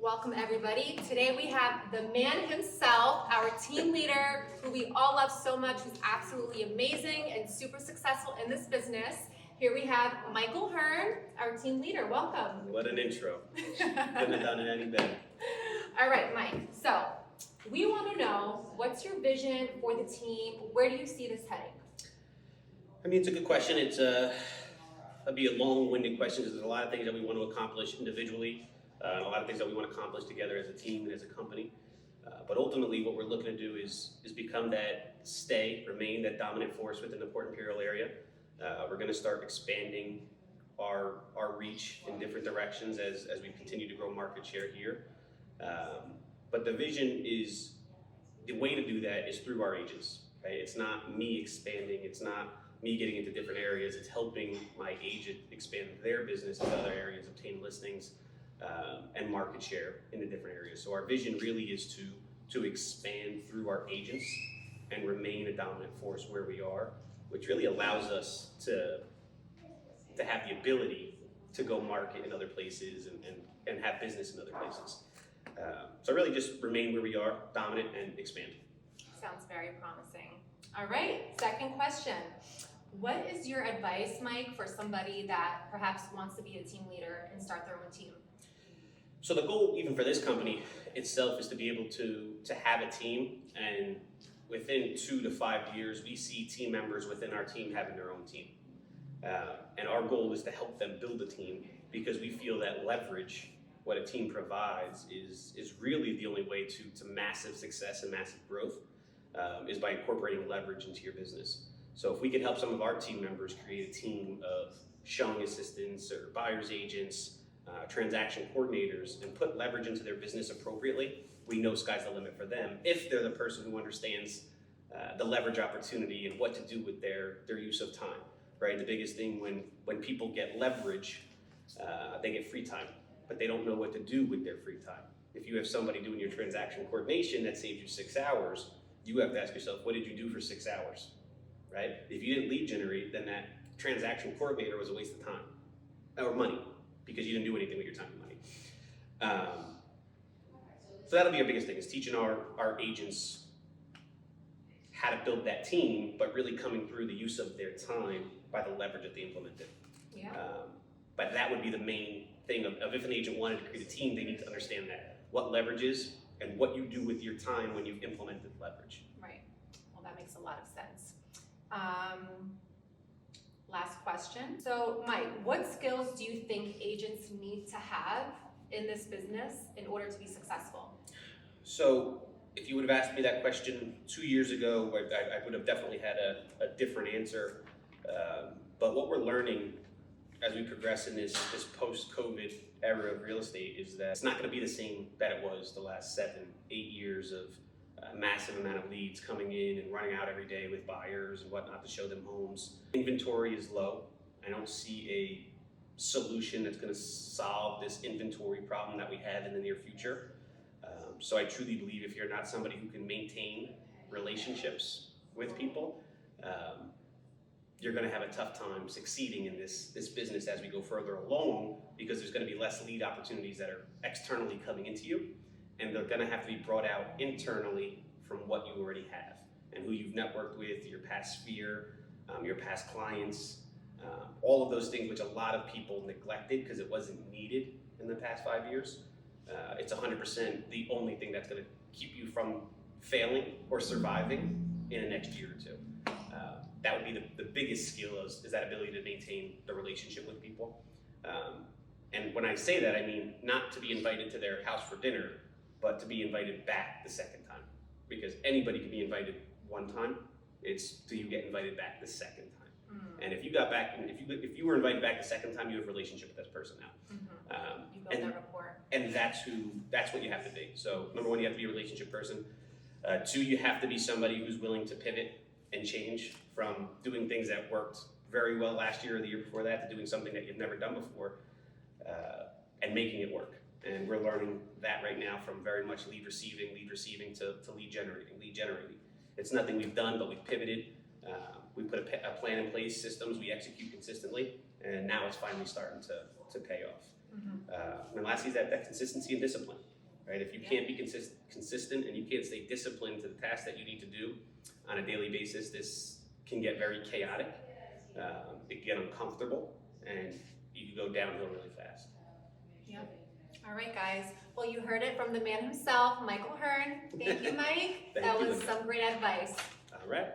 Welcome everybody. Today we have the man himself, our team leader, who we all love so much, who's absolutely amazing and super successful in this business. Here we have Michael Hern, our team leader. Welcome. What an intro. Couldn't have done it any better. All right, Mike. So we want to know, what's your vision for the team? Where do you see this heading? I mean, it's a good question. It'd be a long-winded question because there's a lot of things that we want to accomplish individually, and a lot of things that we want to accomplish together as a team and as a company. But ultimately, what we're looking to do is become remain that dominant force within the Port Imperial area. We're going to start expanding our reach in different directions as we continue to grow market share here. But the vision is, the way to do that is through our agents. Right? It's not me expanding. It's not me getting into different areas. It's helping my agent expand their business into other areas, obtain listings, and market share in the different areas. So our vision really is to expand through our agents and remain a dominant force where we are, which really allows us to have the ability to go market in other places and have business in other places. So really just remain where we are, dominant, and expand. Sounds very promising. All right, second question. What is your advice, Mike, for somebody that perhaps wants to be a team leader and start their own team? So the goal, even for this company itself, is to be able to have a team, and within 2 to 5 years, we see team members within our team having their own team. And our goal is to help them build a team, because we feel that leverage, what a team provides, is really the only way to massive success and massive growth, is by incorporating leverage into your business. So if we can help some of our team members create a team of showing assistants or buyer's agents, transaction coordinators, and put leverage into their business appropriately, we know sky's the limit for them if they're the person who understands the leverage opportunity and what to do with their use of time, right? The biggest thing when people get leverage, they get free time, but they don't know what to do with their free time. If you have somebody doing your transaction coordination that saves you 6 hours, you have to ask yourself, what did you do for 6 hours, right? If you didn't lead generate, then that transaction coordinator was a waste of time or money, because you didn't do anything with your time and money. So that'll be our biggest thing, is teaching our agents how to build that team, but really coming through the use of their time by the leverage that they implemented. Yeah. But that would be the main thing of if an agent wanted to create a team, they need to understand that, what leverage is and what you do with your time when you've implemented leverage. Right. Well, that makes a lot of sense. Last question. So, Mike, what skills do you think agents need to have in this business in order to be successful? So, if you would have asked me that question 2 years ago, I would have definitely had a different answer. But what we're learning as we progress in this post-COVID era of real estate is that it's not going to be the same that it was the last 7, 8 years of massive amount of leads coming in and running out every day with buyers and whatnot to show them homes. Inventory is low. I don't see a solution that's going to solve this inventory problem that we have in the near future. So I truly believe if you're not somebody who can maintain relationships with people, you're going to have a tough time succeeding in this business as we go further along, because there's going to be less lead opportunities that are externally coming into you, and they're going to have to be brought out internally from what you already have and who you've networked with, your past sphere, your past clients, all of those things which a lot of people neglected because it wasn't needed in the past 5 years. It's 100% the only thing that's going to keep you from failing or surviving in the next year or two. That would be the biggest skill is that ability to maintain the relationship with people. And when I say that, I mean not to be invited to their house for dinner, but to be invited back the second time. Because anybody can be invited one time. It's do you get invited back the second time. And if you got back, if you were invited back the second time, you have a relationship with that person now. You build that rapport. And that's what you have to be. So number one, you have to be a relationship person. 2, you have to be somebody who's willing to pivot and change from doing things that worked very well last year or the year before that to doing something that you've never done before, and making it work. And we're learning that right now from very much lead receiving to lead generating. It's nothing we've done, but we've pivoted. We put a plan in place, systems we execute consistently, and now it's finally starting to pay off. And lastly is that consistency and discipline. right? If you can't be consistent and you can't stay disciplined to the tasks that you need to do on a daily basis, this can get very chaotic. It can get uncomfortable, and you can go downhill really fast. Yep. All right, guys. Well, you heard it from the man himself, Michael Hern. Thank you, Mike. Thank That you. was some great advice. All right.